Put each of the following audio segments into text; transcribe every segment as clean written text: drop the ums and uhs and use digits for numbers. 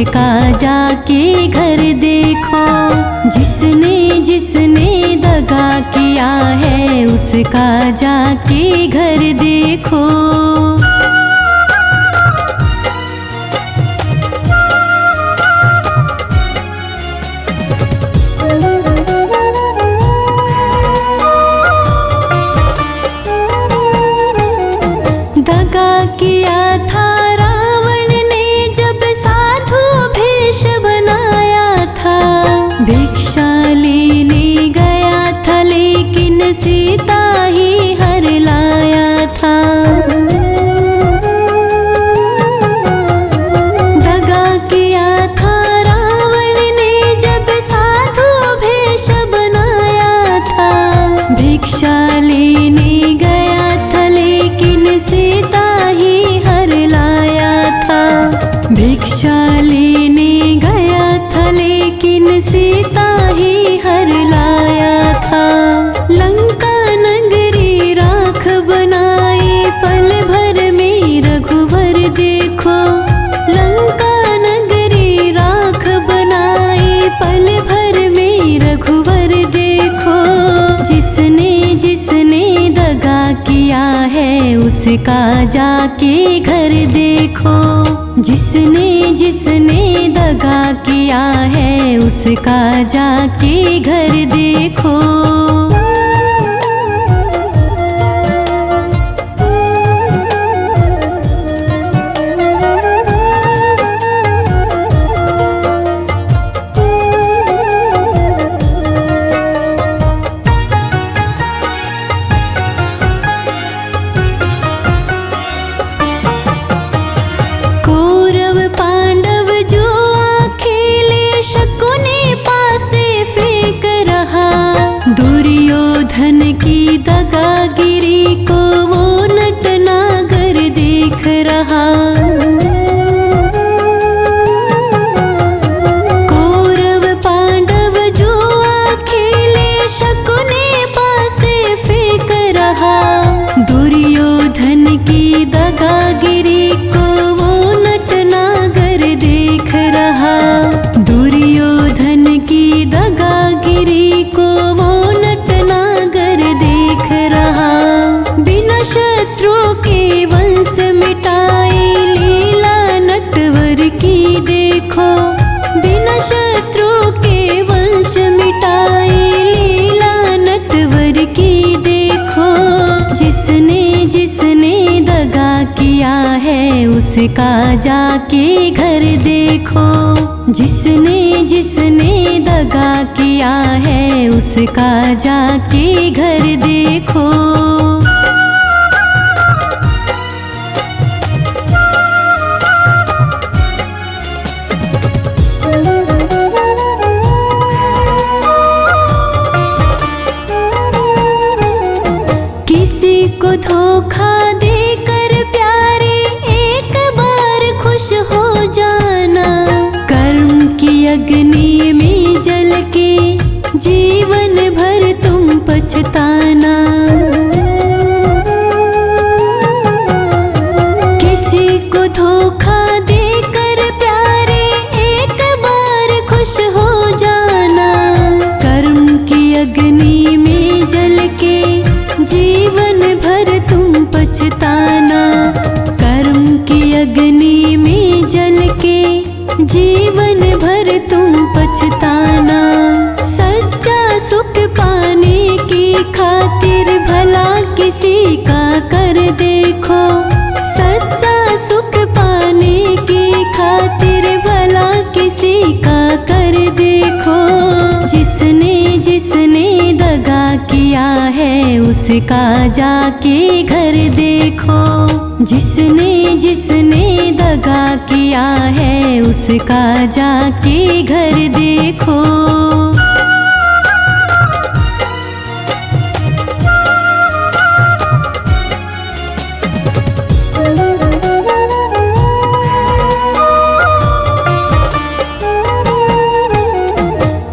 उसका जाके घर देखो। जिसने जिसने दगा किया है उसका जाके घर देखो। दगा किया था रावण ने जब साधु भेष बनाया था। भिक्षा लेने गया था लेकिन सीता ही हर लाया था। दगा किया था रावण ने जब साधु भेष बनाया था। भिक्षा लेने गया था लेकिन सीता ही हर लाया था। भिक्षा लेने गया था लेकिन सीता ही हर लाया था। लंका नगरी राख बनाई पल भर में रघुवर देखो। लंका नगरी राख बनाई पल भर में रघुवर देखो। जिसने जिसने दगा किया है उसका जाके घर देखो। जिसने जिसने दगा किया है उसका जाके घर देखो। कौरव पांडव जो अकेले शकुनी पासे फेंक रहा। दुर्योधन की दगागिरी को वो नटनागर देख रहा। कौरव पांडव जो अकेले शकुनी पासे फेंक रहा। दुर्योधन की दगागिरी को देख रहा। दुर्योधन की दगागिरी को वो नटनागर देख रहा। बिना शत्रु के वंश मिटाई लीला नटवर की देखो। बिना शत्रु के वंश मिटाई लीला नटवर की देखो। जिसने जिसने दगा किया है उसका जाके घर देखो। जिसने जिसने दगा किया है उसका जाके घर देखो। किसी को धोखा देकर प्यारे एक बार खुश हो जाना। कर्म की अग्नि में जल के जीवन भर तुम पछताना। किसी को धोखा देकर प्यारे एक बार खुश हो जाना। कर्म की अग्नि में जल के जीवन भर तुम पछताना। कर्म की अग्नि में जल के जीवन भर तुम पछताना। सच्चा सुख पाने की खातिर भला किसी का कर देखो। सच्चा सुख पाने की खातिर भला किसी का कर देखो। जिसने जिसने दगा किया है उसका जाके घर देखो। जिसने जिसने दगा किया है उसका जाके घर देखो।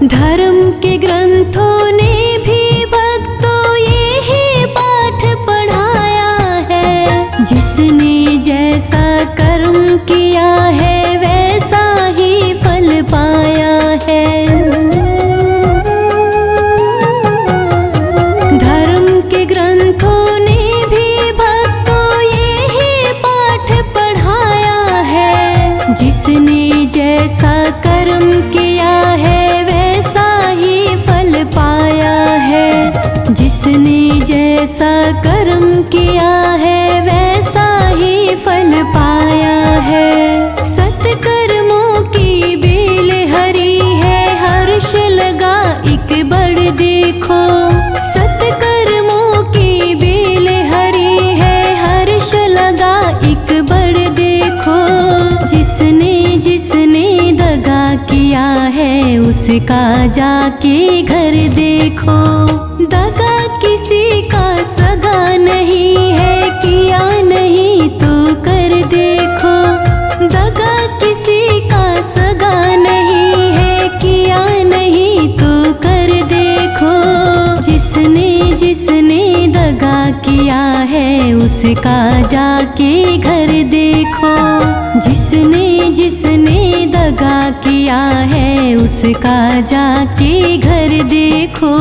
धर्म के ग्रंथों ने भी भक्तों यही पाठ पढ़ाया है। जिसने जैसा कर्म किया है वैसा ही देखो। सत्कर्मों की बेल हरी है, हर्ष लगा एक बार देखो। जिसने जिसने दगा किया है उसका जाके घर देखो। दगा किसी का सगा नहीं है, किया नहीं तो कर देखो। दगा किसी का सगा नहीं है, किया नहीं तो कर देखो। जिसने जिसने दगा किया है उसका जाके घर देखो। जिसने जिसने दगा किया है उसका जाके घर देखो।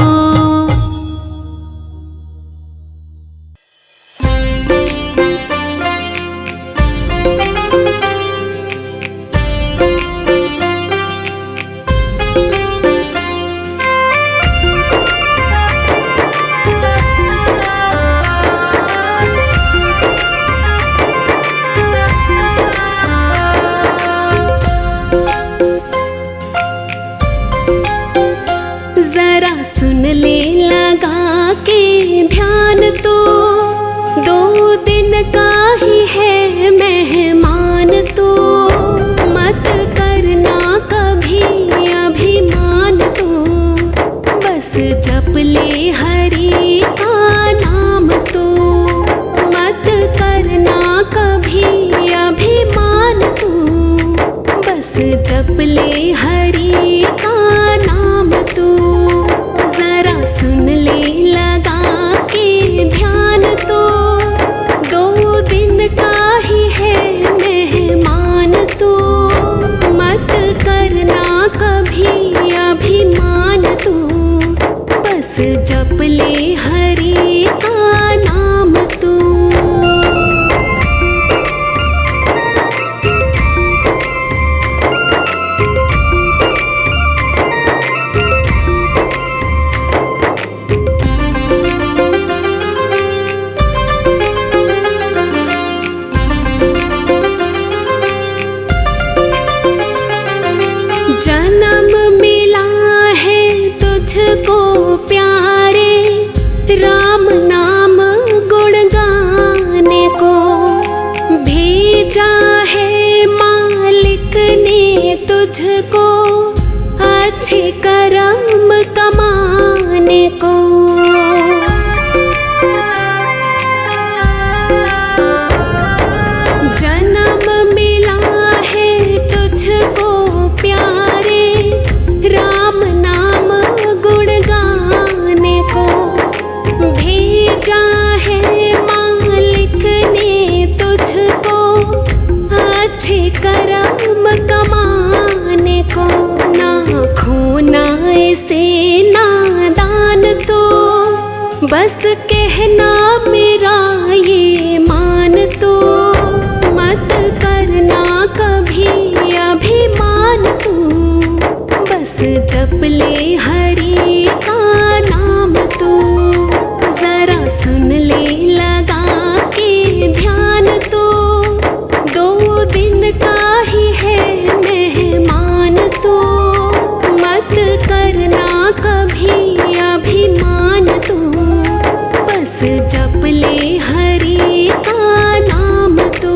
सुन ले लगा के ध्यान तो, 2 दिन का ही है मेहमान तो। मत करना कभी अभिमान तो, बस जप ले हरि का नाम तो। मत करना कभी अभिमान तो, बस जप ले हरि का नाम तो। सुन ले लगा के ध्यान तो, 2 दिन का ही है मेहमान तो। मत करना कभी अभिमान तो, बस जप ले हरि का नाम तो। राम नाम गुण गाने को भेजा है मालिक ने तुझको, अच्छे कर्म कमाने को। जन्म मिला है तुझको प्यारे, राम नाम गुण गाने को। भेजा है मालिक ने तुझको, अच्छे कर्म कमाने को। ना खोना ऐसे नादान तो, बस कहना मेरा ये मान तो। मत करना कभी अभिमान तो, बस जप ले हरि का नाम तो। जरा सुन ले लगा के ध्यान तो, 2 दिन का ही है मेहमान तो। मत करना कभी अभिमान तो, बस जप ले हरि का नाम तो।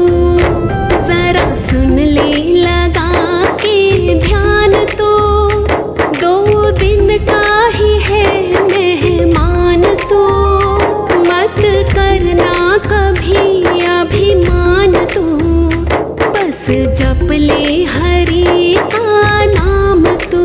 जरा सुन ले लगा के ध्यान तो, 2 दिन का ही है मेहमान तो। मत करना कभी अभिमान तो, बस जप ले हरि का नाम तो।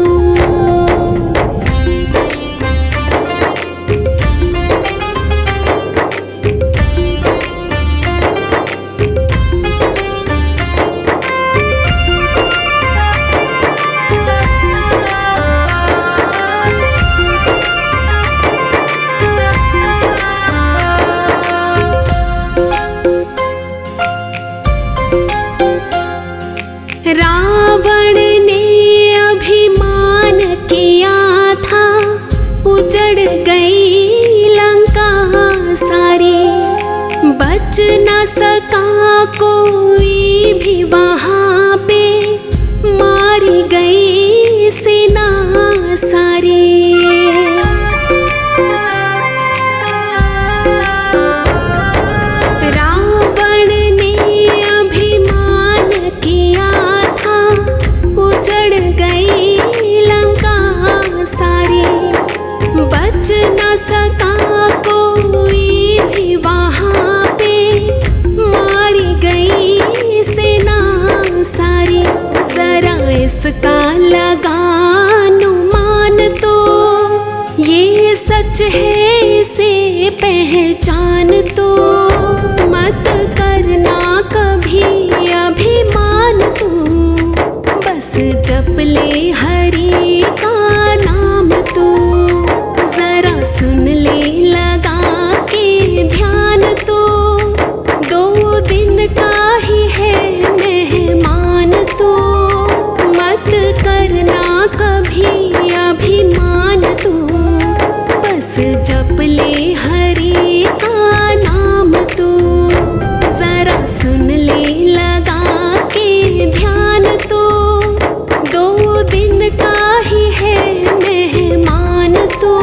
रावण ने अभिमान किया था, उजड़ गई लंका सारी। बच न सका कोई भी वहाँ पे, मारी गई सेना सारी। बच न सका कोई भी वहाँ पे, मारी गई सेना सारी। जरा इसका लगा अनुमान तो, ये सच है इसे पहचान तो। मत करना कभी अभिमान तू, बस जप ले हरि का नाम तू। जरा सुन ले लगा के ध्यान तो, 2 दिन का ही है मेहमान तो। मत करना कभी अभिमान तू, बस जप ले हरि का नाम तू। जरा सुन ले लगा के ध्यान तो, 2 दिन का ही है मेहमान तो।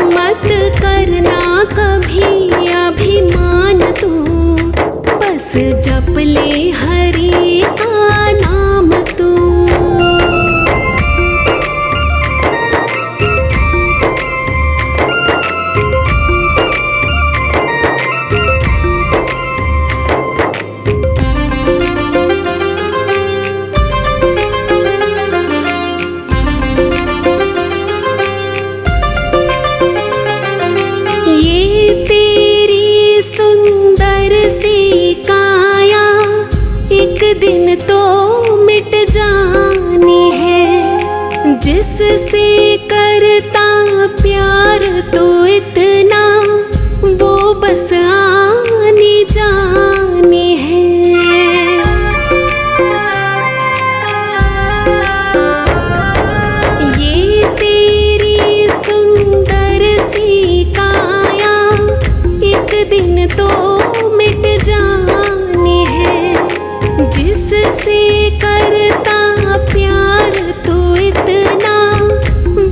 मत करना कभी अभिमान तू, बस जप ले हरि का नाम तू। दिन तो मिट जानी है, जिससे करता प्यार तो इतना, वो बस आनी जानी है। ये तेरी सुंदर सी काया, एक दिन तो मिट जानी है, जिससे करता प्यार तो इतना,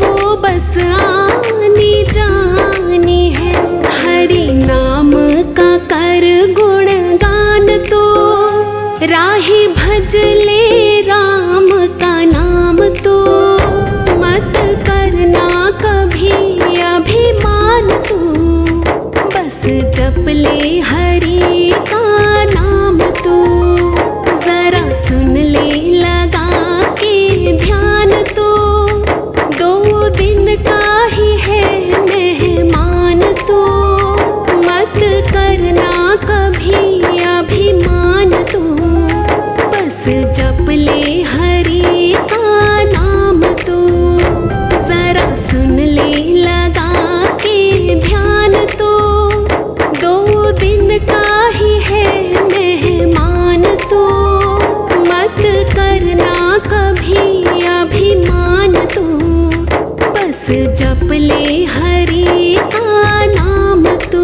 वो बस आनी जानी है। हरि नाम का कर गुणगान तो, राही भज ले राम का नाम तो। मत करना कभी अभिमान तू, बस जप ले हरि का नाम तू। जरा सुन ले लगा के ध्यान तो, 2 दिन का ही है मेहमान तो। मत करना कभी अभिमान तू, बस जप ले हरि का नाम तू। जरा सुन ले लगा के ध्यान तो, 2 दिन का ही है मेहमान तो। मत करना कभी अभिमान तू, बस जप ले हरि का नाम तू।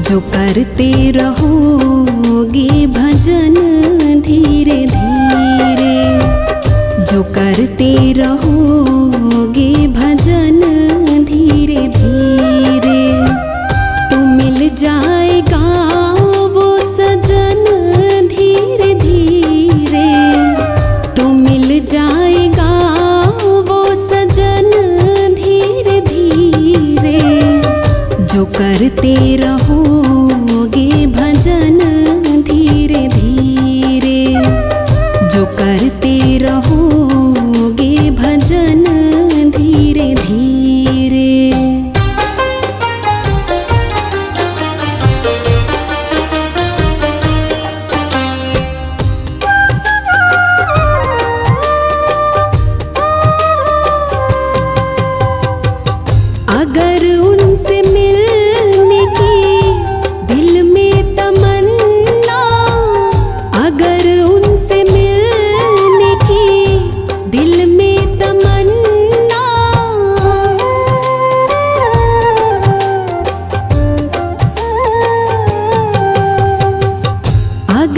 जो करते रहोगे भजन धीरे धीरे, जो करते रहोगे भजन धीरे धीरे, तो मिल जाएगा वो सजन धीरे धीरे, तो मिल जाएगा वो सजन धीरे धीरे। जो करते रहोगे भजन धीरे धीरे, जो करते रहोगे भजन धीरे धीरे।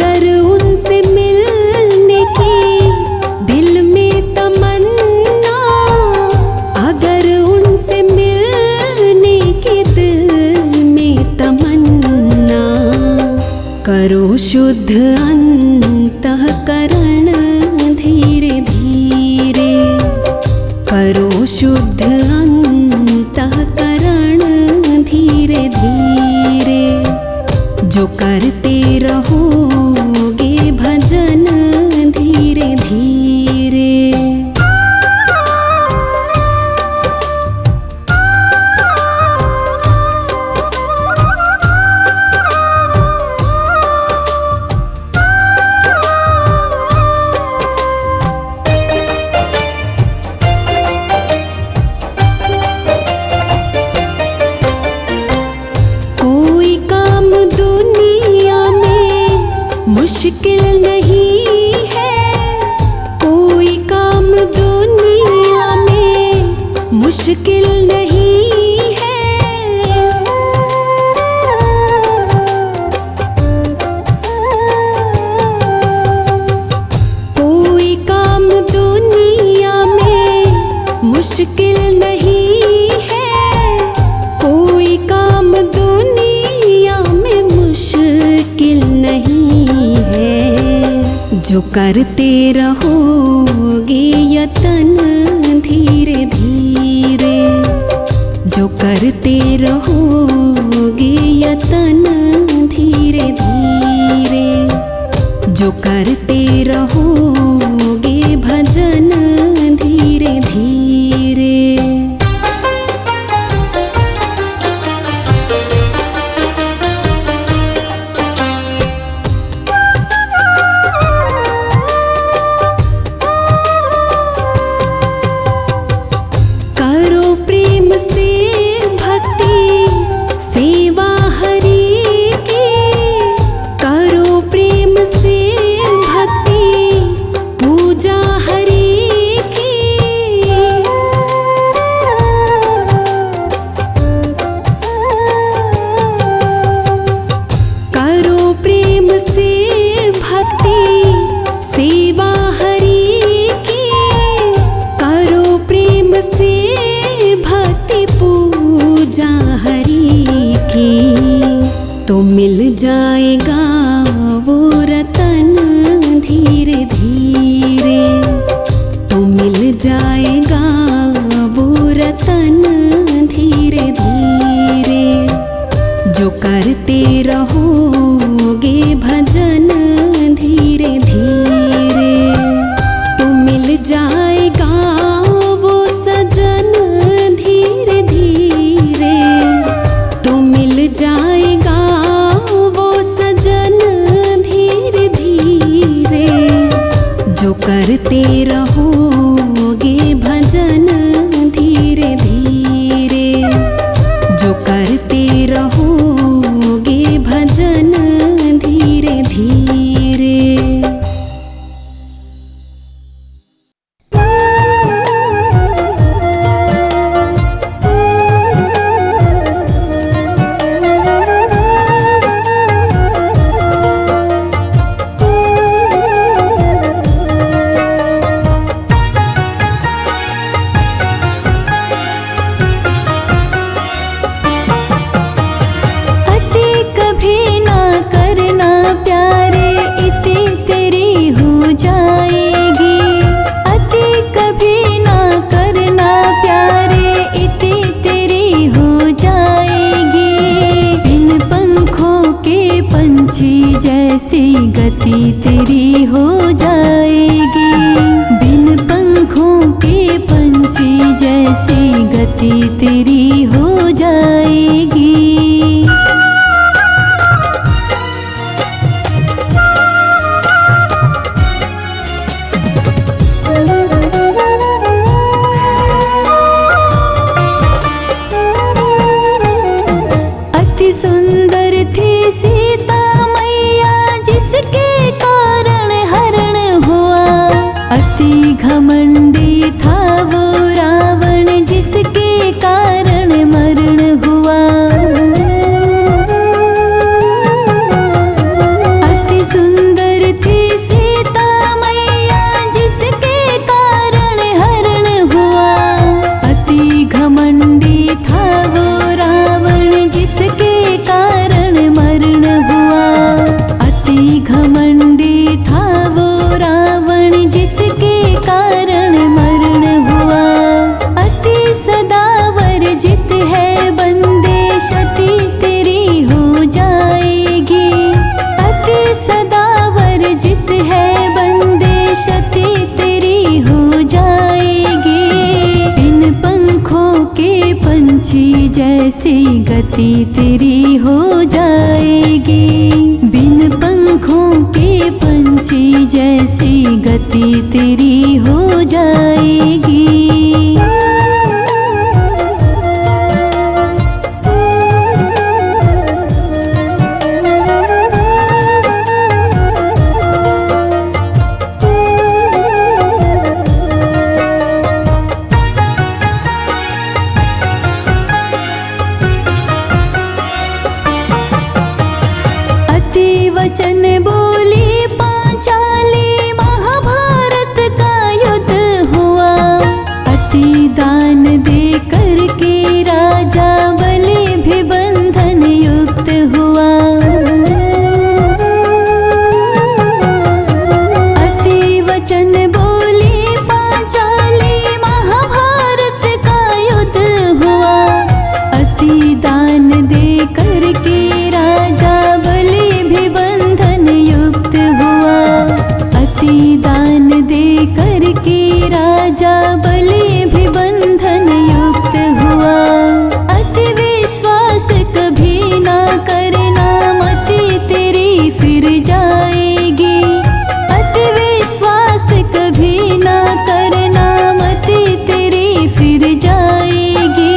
अगर उनसे मिलने की दिल में तमन्ना, अगर उनसे मिलने की दिल में तमन्ना, करो शुद्ध अंतःकरण धीरे धीरे, करो शुद्ध अंतःकरण धीरे धीरे। जो करते रहोगे भजन धीरे धीरे। मुश्किल नहीं है कोई काम दुनिया में, मुश्किल नहीं है। कोई काम दुनिया में मुश्किल नहीं है, कोई काम दुनिया में मुश्किल नहीं है। जो करते रहोगे यतन धीरे धीरे, जो करते रहोगे यतन धीरे धीरे, जो करते रहोगे भजन धीरे धीरे। तो मिल जाएगा वो रतन धीरे धीरे, तो मिल जाएगा वो रतन धीरे धीरे। जो करते रहोगे भजन धीरे धीरे, तो मिल जाएगा वो सजन धीरे धीरे, तो मिल जाएगा वो सजन धीरे धीरे। जो करते रहोगे भजन धीरे धीरे, जो करते रहोगे भजन धीरे धीरे। जैसी गति तेरी हो जाएगी, बिन पंखों के पंछी जैसी गति तेरी हो जाएगी। अति सुंदर थी सीता मैया जिसके कारण हरण हुआ, अति घमंडी था वो रावण जिसके कारण मरण हुआ। गति तेरी हो जाएगी। बिन पंखों के पंछी जैसी गति तेरी हो जाएगी। वचन बोली पांचाली, महाभारत का युद्ध हुआ। अति दान दे करके राजा बलि भी बंधन युक्त हुआ। अति वचन बोली पांचाली, महाभारत का युद्ध हुआ। अति दान दे करके राजा दान दे करके राजा बलि भी बंधन युक्त हुआ। अति विश्वास कभी ना करना, मति तेरी फिर जाएगी। अति विश्वास कभी ना करना, मति तेरी फिर जाएगी।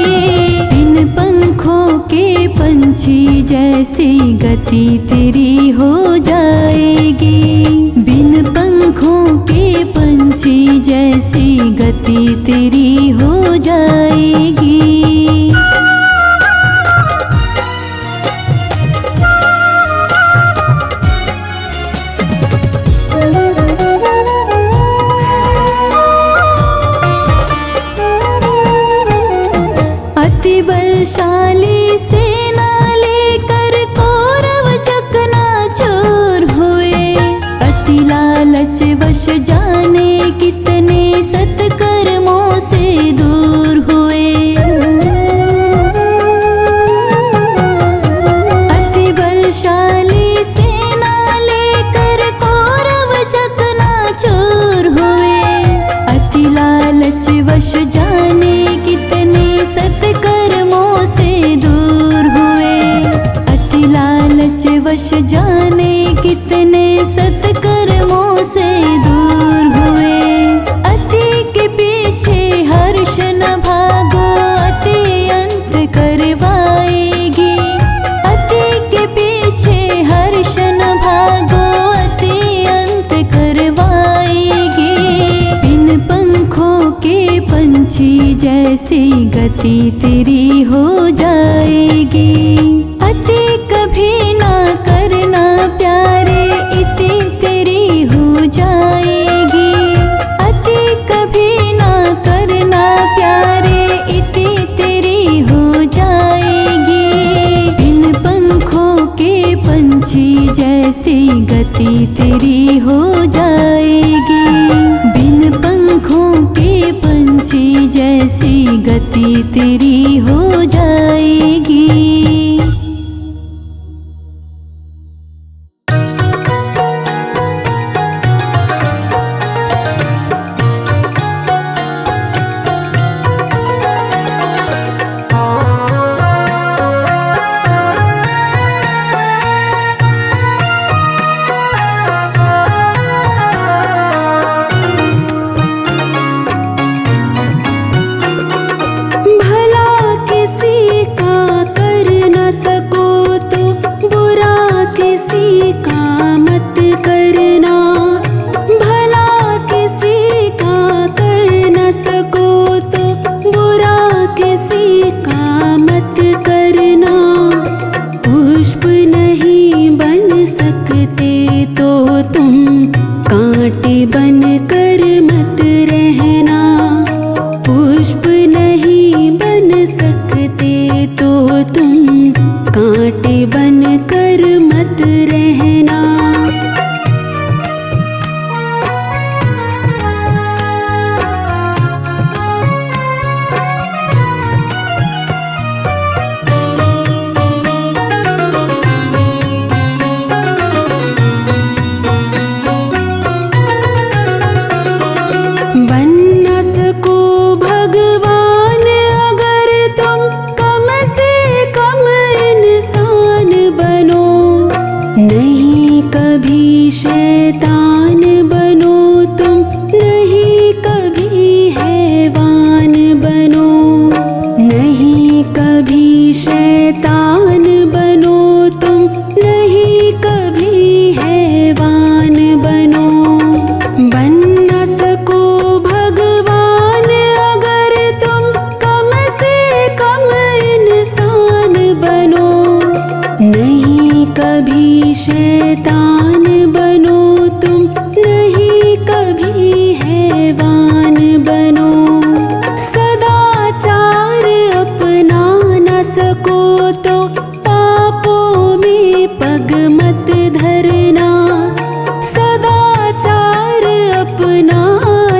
बिन पंखों के पंछी जैसी गति तेरी हो जाएगी। बिन पंखों के पंछी जैसी गति तेरी हो जाएगी। अति बलशाली सेना लेकर कौरव चकनाचूर हुए। अति लालच वश जाने कितने सत्कर्मों से दूर हुए। अति बलशाली सेना लेकर कौरव चकनाचूर हुए। अति लालच वश जाने कितने सत्कर्मों से दूर हुए। अति लालच वश जाने कितने सत्कर्मों से दूर हुए। अति के पीछे हर्ष न भागो, अति अंत करवाएगी। अति के पीछे हर्ष न भागो, अति अंत करवाएगी। बिन पंखों के पंछी जैसी गति तेरी हो जाएगी। अति कभी ना करना प्यारे, इति तेरी हो जाएगी। अति कभी ना करना प्यारे, इति तेरी हो जाएगी। बिन पंखों के पंछी जैसी गति तेरी हो जाएगी। बिन पंखों के पंछी जैसी गति तेरी हो जाएगी। भला किसी कभी शैतान बनो तुम, नहीं कभी हैवान बनो। नहीं कभी शैतान बनो तुम, नहीं कभी हैवान बनो। बन न सको भगवान अगर तुम, कम से कम इंसान बनो। नहीं कभी शैतान बनो तुम, नहीं कभी हैवान बनो। सदाचार अपना न सको तो पापों में पग मत धरना। सदाचार अपना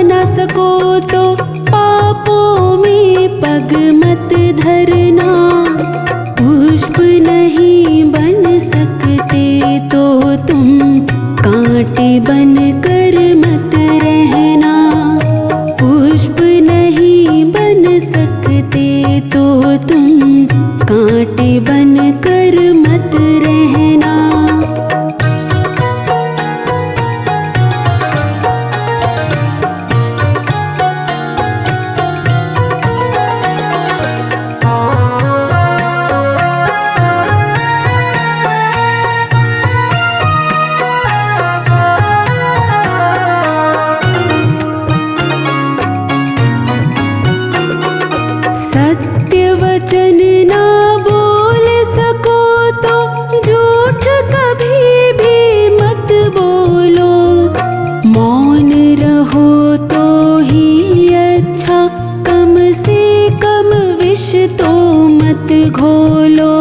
न सको तो पापों में पग मत धरना। पुष्प नहीं बन सकते तो तुम कांटे बन कर मत रहना। पुष्प नहीं बन सकते तो तुम कांटे बन कर मत रहना। सत्य वचन ना बोल सको तो झूठ कभी भी मत बोलो। मौन रहो तो ही अच्छा, कम से कम विष तो मत घोलो।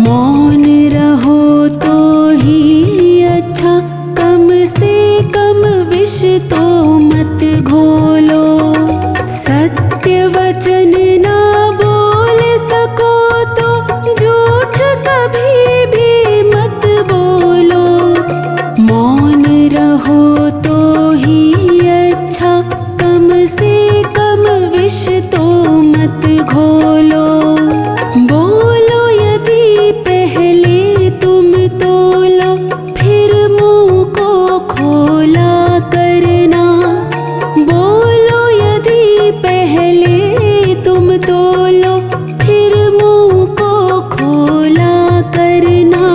मौन रहो तो ही अच्छा, कम से कम विष तो मत घोलो। सत्य वचन ना बोल सको तो झूठ कभी भी मत बोलो। मौन रहो तो ही अच्छा, कम से कम विष तो मत घोलो। बोलो यदि पहले तुम तोलो, फिर मुंह को खोला करना। बोलो यदि पहले तुम तोलो, फिर मुंह को खोला करना।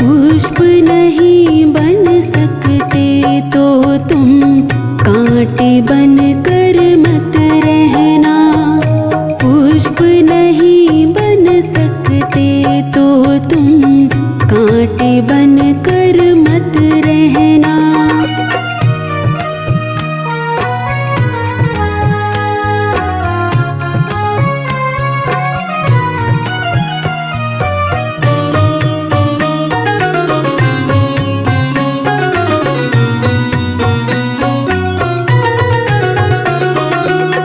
पुष्प नहीं बन सकते तो तुम कांटे बन कर मत रहना। पुष्प नहीं बन सकते तो तुम कांटे बन कर मत रहना।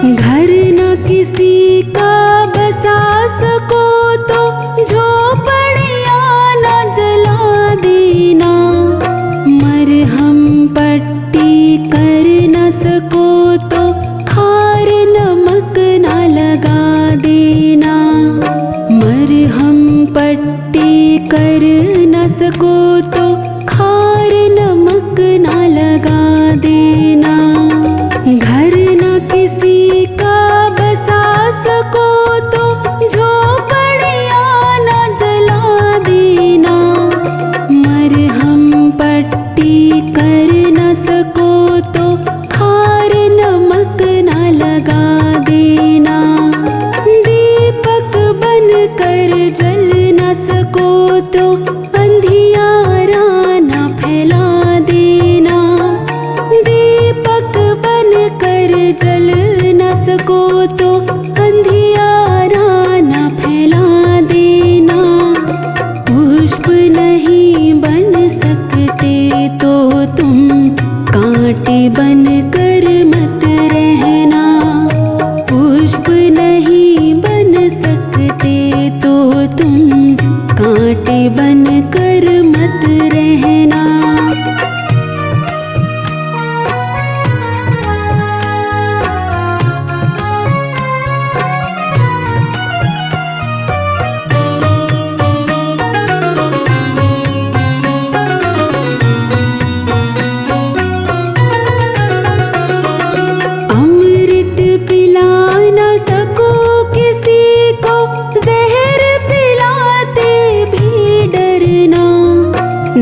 घर न किसी का बसा सको तो झोपड़ियाँ न जला देना।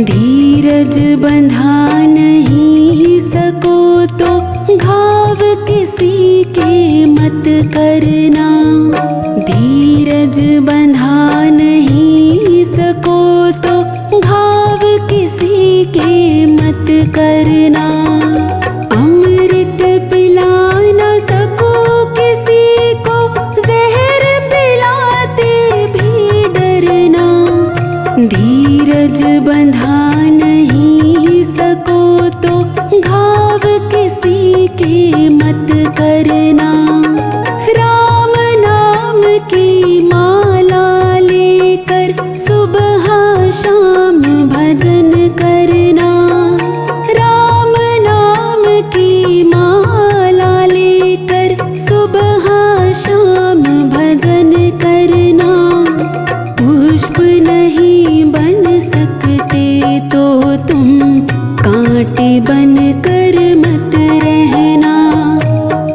धीरज बंधा नहीं सको तो घाव किसी के मत करना। धीरज बंधा नहीं सको तो घाव किसी के मत करना। अमृत पिला न सको किसी को, जहर पिलाते भी डरना। धीरज बंधा नहीं सको तो घाव किसी के मत करना। राम नाम की माला लेकर सुबह शाम भजन करना। राम नाम की माला लेकर सुबह शाम भजन करना। पुष्प नहीं बन सकते तो तुम कांटे बन कर मत रहना।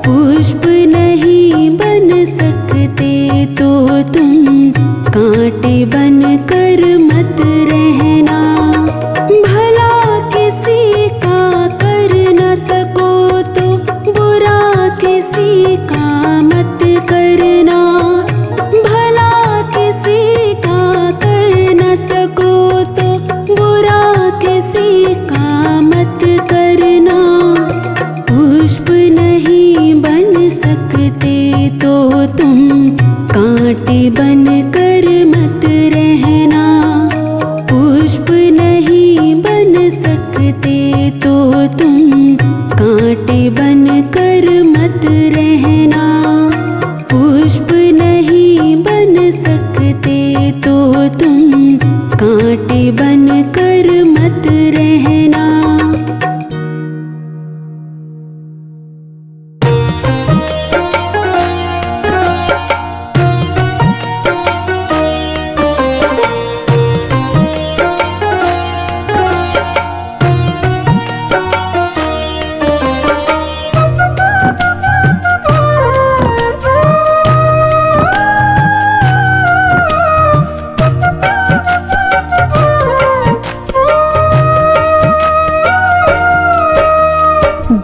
पुष्प नहीं बन सकते तो तुम कांटे बन कर मत रहना। भला किसी का कर न सको तो बुरा किसी का मत करना। भला किसी का कर न सको तो बुरा किसी का मत करना। पुष्प नहीं बन सकते तो तुम कांटे बन कर मत रहना। पुष्प नहीं बन सकते तो तुम कांटे बन कर मत रहना। पुष्प नहीं बन सकते तो तुम कांटे बन कर मत रहना।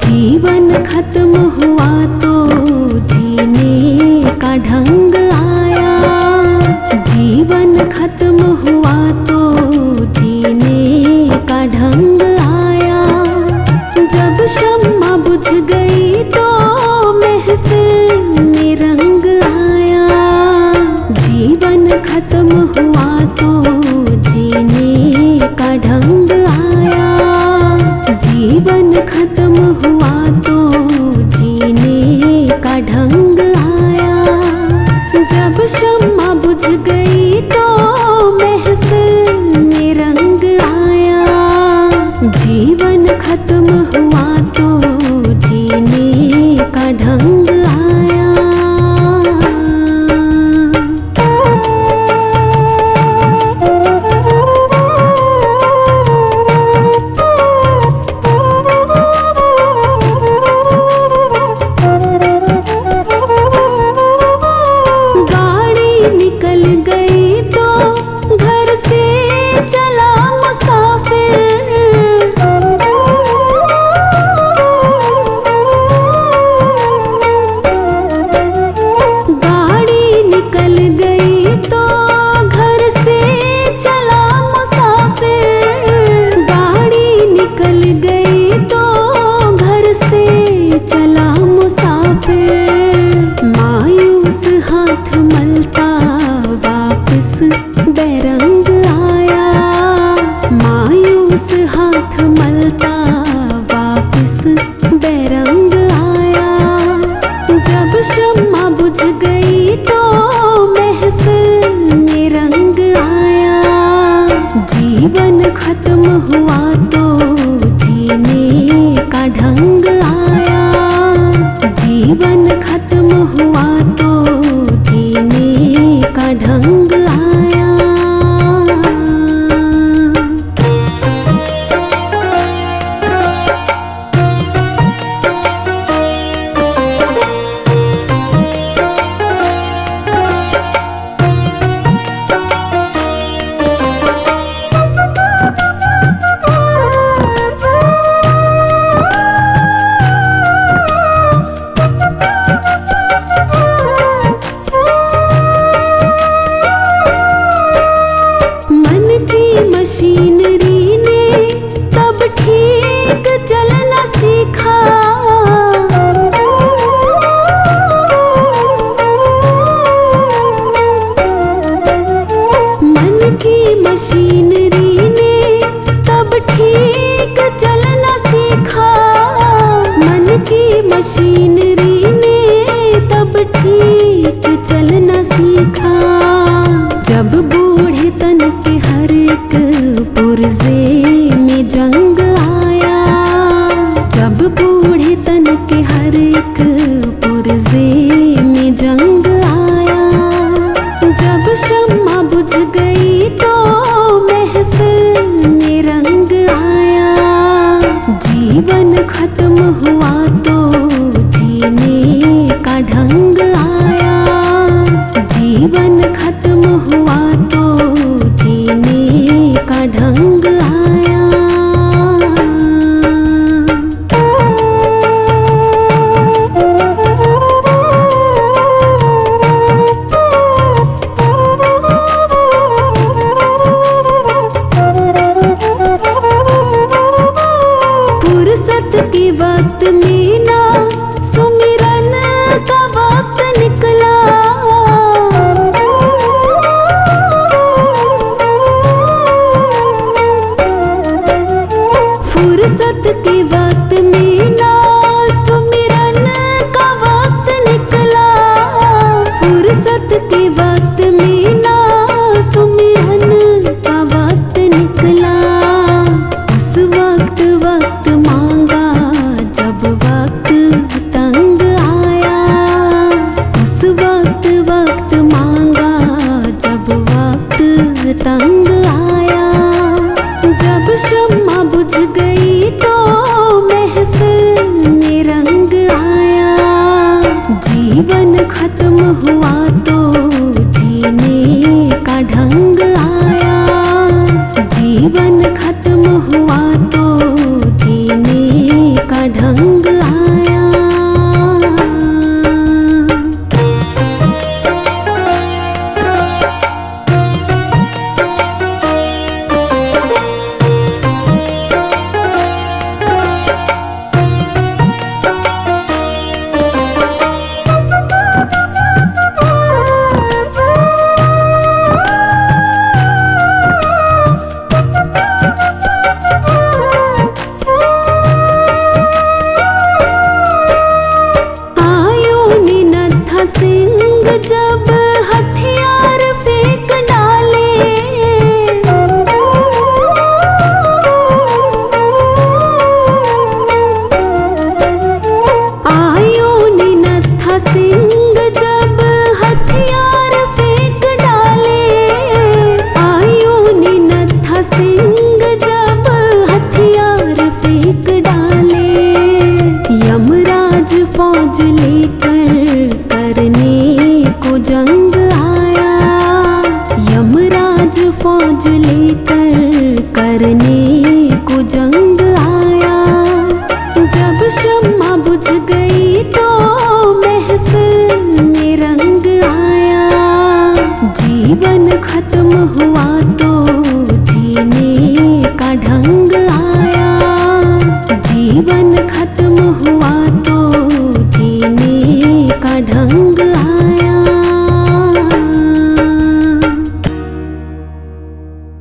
जीवन खत्म हुआ तो जीने का ढंग आया। जीवन खत्म हुआ तो जीने का ढंग आया। जब शम्मा बुझ गई तो महफिल में रंग आया। जीवन खत्म हुआ तो जीने का ढंग आया। जीवन खत्म हुआ तो जीने जीवन खत्म हुआ तो जीने का ढंग आया। जीवन खत्म हुआ तो जीने का ढंग आया। फुर्सत के वक्त में ना सुमिरन का वक्त निकला। फुर्सत के वक्त में ना सुमिरन का वक्त निकला। फुर्सत के वक्त में ना सुमिरन का वक्त निकला। उस वक्त वक्त मांगा जब वक्त तंग आया। उस वक्त वक्त मांगा जब वक्त तंग आया। जब शम्मा बुझ गई तो महफिल में रंग आया। जीवन खत्म हुआ तो जीने का ढंग आया। जीवन खत्म हुआ तो जीने का ढंग आया। सिंह जब हथियार फेंक डाले। आयो नत्था सिंह जब हथियार फेंक डाले। आयो नत्था सिंह जब हथियार फेंक डाले। यमराज फौज लेकर करने को जंग आया। यमराज फौज लेकर करने